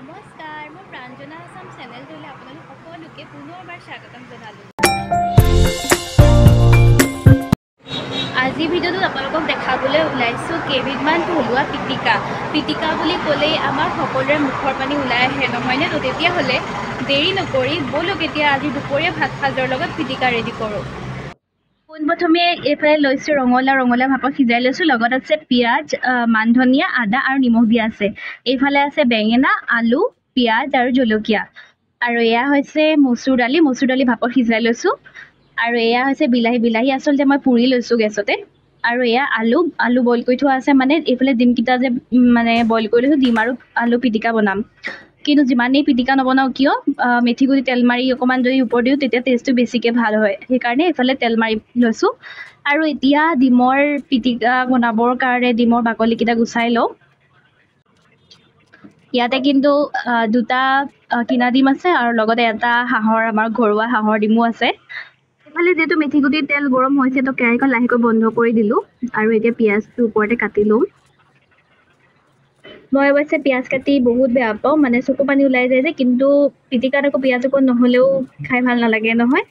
নমস্কাৰ মই প্ৰাঞ্জনা আছাম চেনেলটোলৈ আপোনালোক সকলোকে পুনৰবাৰ স্বাগতম জনালোঁ। আজি ভিডিঅ'টোত আপোনালোকক দেখাবলৈ ওলাইছোঁ কেইবিধমান থলুৱা পিটিকা বুলি ক'লেই আমাৰ সকলোৰে মুখৰ পানী ওলাই আহে নহয়নে? তো তেতিয়াহ'লে দেৰি নকৰি ব'লক এতিয়া আজি দুপৰীয়া ভাত সাজৰ লগত পিটিকা ৰেডি কৰোঁ। পোনপ্ৰথমে এইফালে লৈছোঁ ৰঙালাও ভাপত সিজাই লৈছোঁ। লগত আছে পিঁয়াজ, মান ধনিয়া, আদা আৰু নিমখ দিয়া আছে। এইফালে আছে বেঙেনা, আলু, পিঁয়াজ আৰু জলকীয়া। আৰু এয়া হৈছে মচুৰ দালি ভাপত সিজাই লৈছোঁ। আৰু এয়া হৈছে বিলাহী আচলতে মই পুৰি লৈছোঁ গেছতে। আৰু এয়া আলু বইল কৰি থোৱা আছে, মানে এইফালে ডিমকেইটা যে মানে বইল কৰি লৈছোঁ, ডিম আৰু আলু পিটিকা বনাম। কিন্তু যিমানেই পিটিকা নবনাওঁ কিয় মেথি গুটি তেল মাৰি অকণমান যদি ওপৰত দিওঁ তেতিয়া টেষ্টটো বেছিকৈ ভাল হয়, সেইকাৰণে এইফালে তেল মাৰি লৈছোঁ। আৰু এতিয়া ডিমৰ পিটিকা বনাবৰ কাৰণে ডিমৰ বাকলিকেইটা গুচাই লওঁ। ইয়াতে কিন্তু দুটা কিনা ডিম আছে আৰু লগতে এটা আমাৰ ঘৰুৱা হাঁহৰ ডিমো আছে। এইফালে যিহেতু মেথি গুটিৰ তেল গৰম হৈছে তো কেৰাহীখন লাহেকৈ বন্ধ কৰি দিলোঁ আৰু এতিয়া পিঁয়াজটো ওপৰতে কাটি লওঁ। মই অৱশ্যে পিঁয়াজ কাটি বহুত বেয়া পাওঁ, মানে চকু পানী ওলাই যায় যে, কিন্তু পিটিকাত আকৌ পিঁয়াজ অকণ নহ'লেও খাই ভাল নালাগে নহয়।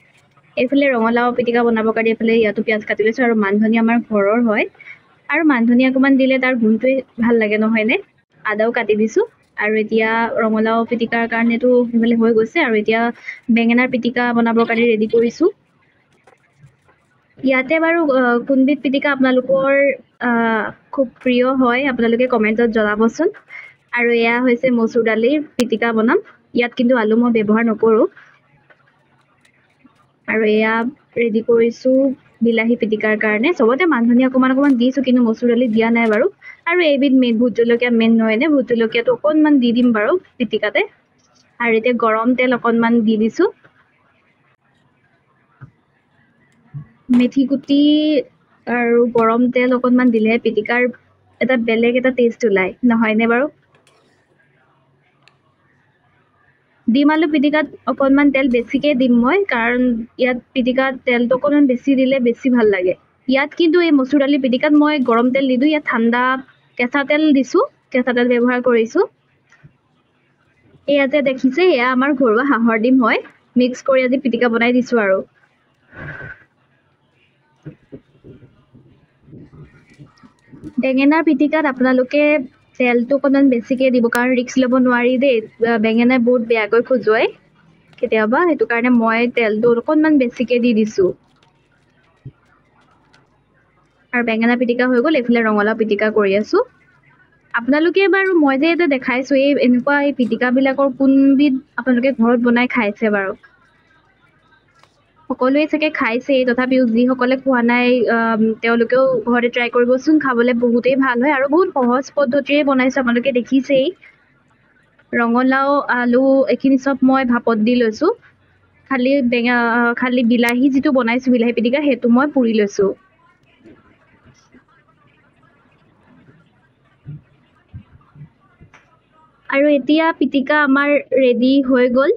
এইফালে ৰঙালাও পিটিকা বনাবৰ কাৰণে এইফালে ইয়াতো পিঁয়াজ কাটি লৈছোঁ আৰু মান ধনিয়া আমাৰ ঘৰৰ হয় আৰু মান ধনিয়া অকণমান দিলে তাৰ গুণটোৱে ভাল লাগে নহয়নে? আদাও কাটি দিছোঁ আৰু এতিয়া ৰঙালাও পিটিকাৰ কাৰণেতো সেইফালে হৈ গৈছে আৰু এতিয়া বেঙেনাৰ পিটিকা বনাবৰ কাৰণে ৰেডি কৰিছোঁ। ইয়াতে বাৰু কোনবিধ পিটিকা আপোনালোকৰ খুব প্ৰিয় হয় আপোনালোকে কমেণ্টত জনাবচোন। আৰু এয়া হৈছে মচুৰ দালিৰ পিটিকা বনাম। ইয়াত কিন্তু আলু মই ব্যৱহাৰ নকৰোঁ। আৰু এয়া ৰেডি কৰিছোঁ বিলাহী পিটিকাৰ কাৰণে। চবতে মান ধনিয়া অকণমান দিছোঁ, কিন্তু মচুৰ দালি দিয়া নাই বাৰু। আৰু এইবিধ ভোট জলকীয়া মেইন নহয়নে? ভোট জলকীয়াটো অকণমান দি দিম বাৰু পিটিকাতে। আৰু এতিয়া গৰম তেল অকণমান দি দিছোঁ। মেথি গুটি আৰু গৰম তেল অকণমান দিলে পিটিকাৰ এটা বেলেগ এটা টেষ্ট ওলায় নহয়নে বাৰু? ডিম আলু পিটিকাত অকণমান তেল বেছিকৈ দিম মই, কাৰণ ইয়াত পিটিকাত তেলটো অকণমান বেছি দিলে বেছি ভাল লাগে। ইয়াত কিন্তু এই মচুৰ দালি পিটিকাত মই গৰম তেল নিদিওঁ, ইয়াত ঠাণ্ডা কেঁচা তেল দিছোঁ, কেঁচা তেল ব্যৱহাৰ কৰিছোঁ। এয়া যে দেখিছে এয়া আমাৰ ঘৰুৱা হাঁহৰ ডিম হয়, মিক্স কৰি আজি পিটিকা বনাই দিছোঁ আৰু। বেঙেনাৰ পিটিকাত আপোনালোকে তেলটো অকণমান বেছিকৈ দিব, কাৰণ ৰিস্ক ল'ব নোৱাৰি দেই, বেঙেনাই বহুত বেয়াকৈ খজুৱায় কেতিয়াবা, সেইটো কাৰণে মই তেলটো অকণমান বেছিকৈ দি দিছোঁ। আৰু বেঙেনা পিটিকা হৈ গ'ল, এইফালে ৰঙালাও পিটিকা কৰি আছোঁ। আপোনালোকে বাৰু মই যে এতিয়া দেখাইছোঁ এনেকুৱা এই পিটিকাবিলাকৰ কোনবিধ আপোনালোকে ঘৰত বনাই খাইছে বাৰু? সকলোৱে চাগে খাইছেই, তথাপিও যিসকলে খোৱা নাই তেওঁলোকেও ঘৰতে ট্ৰাই কৰিবচোন, খাবলৈ বহুতেই ভাল হয় আৰু বহুত সহজ পদ্ধতিৰে বনাইছোঁ, আপোনালোকে দেখিছেই। ৰঙালাও আলু এইখিনি চব মই ভাপত দি লৈছোঁ। খালি বিলাহী যিটো বনাইছোঁ বিলাহী পিটিকা সেইটো মই পুৰি লৈছোঁ। আৰু এতিয়া পিটিকা আমাৰ ৰেডি হৈ গ'ল।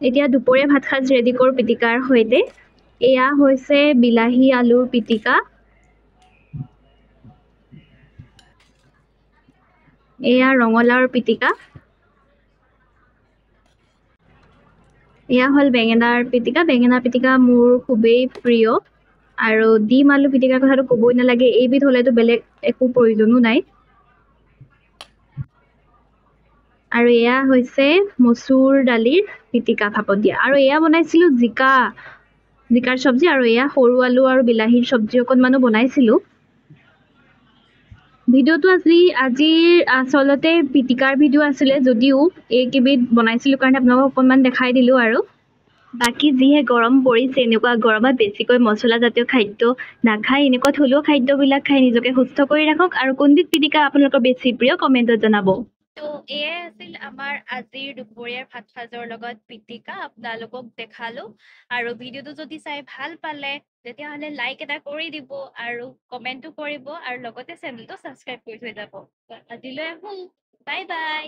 এতিয়া দুপৰীয়া ভাত সাজ ৰেডি কৰোঁ পিটিকাৰ সৈতে। এয়া হৈছে বিলাহী আলুৰ পিটিকা। এয়া ৰঙালাওৰ পিটিকা। এয়া হ'ল বেঙেনাৰ পিটিকা মোৰ খুবেই প্ৰিয়। আৰু ডিম আলু পিটিকাৰ কথাটো ক'বই নালাগে, এইবিধ হ'লেতো বেলেগ একো প্ৰয়োজনো নাই। আৰু এয়া হৈছে মচুৰ দালিৰ পিটিকা ভাপত দিয়া। আৰু এয়া বনাইছিলোঁ জিকাৰ চব্জি, আৰু এয়া সৰু আলু আৰু বিলাহীৰ চব্জি অকণমানো বনাইছিলোঁ। ভিডিঅ'টো আজিৰ আচলতে পিটিকাৰ ভিডিঅ' আছিলে, যদিও এইকেইবিধ বনাইছিলোঁ কাৰণে আপোনালোকক অকণমান দেখাই দিলোঁ আৰু। বাকী যিহে গৰম পৰিছে, এনেকুৱা গৰমত বেছিকৈ মছলাজাতীয় খাদ্য নাখায়, এনেকুৱা থলুৱা খাদ্যবিলাক খাই নিজকে সুস্থ কৰি ৰাখক। আৰু কোনবিধ পিটিকা আপোনালোকৰ বেছি প্ৰিয় কমেণ্টত জনাব। তো এয়াই আছিল আমাৰ আজিৰ দুপৰীয়াৰ ভাত সাজৰ লগত পিটিকা, আপোনালোকক দেখালোঁ। আৰু ভিডিঅ'টো যদি চাই ভাল পালে তেতিয়াহ'লে লাইক এটা কৰি দিব আৰু কমেণ্টো কৰিব আৰু লগতে চেনেলটো ছাবস্ক্ৰাইব কৰি থৈ যাব। আজিলৈ আহোঁ, বাই বাই।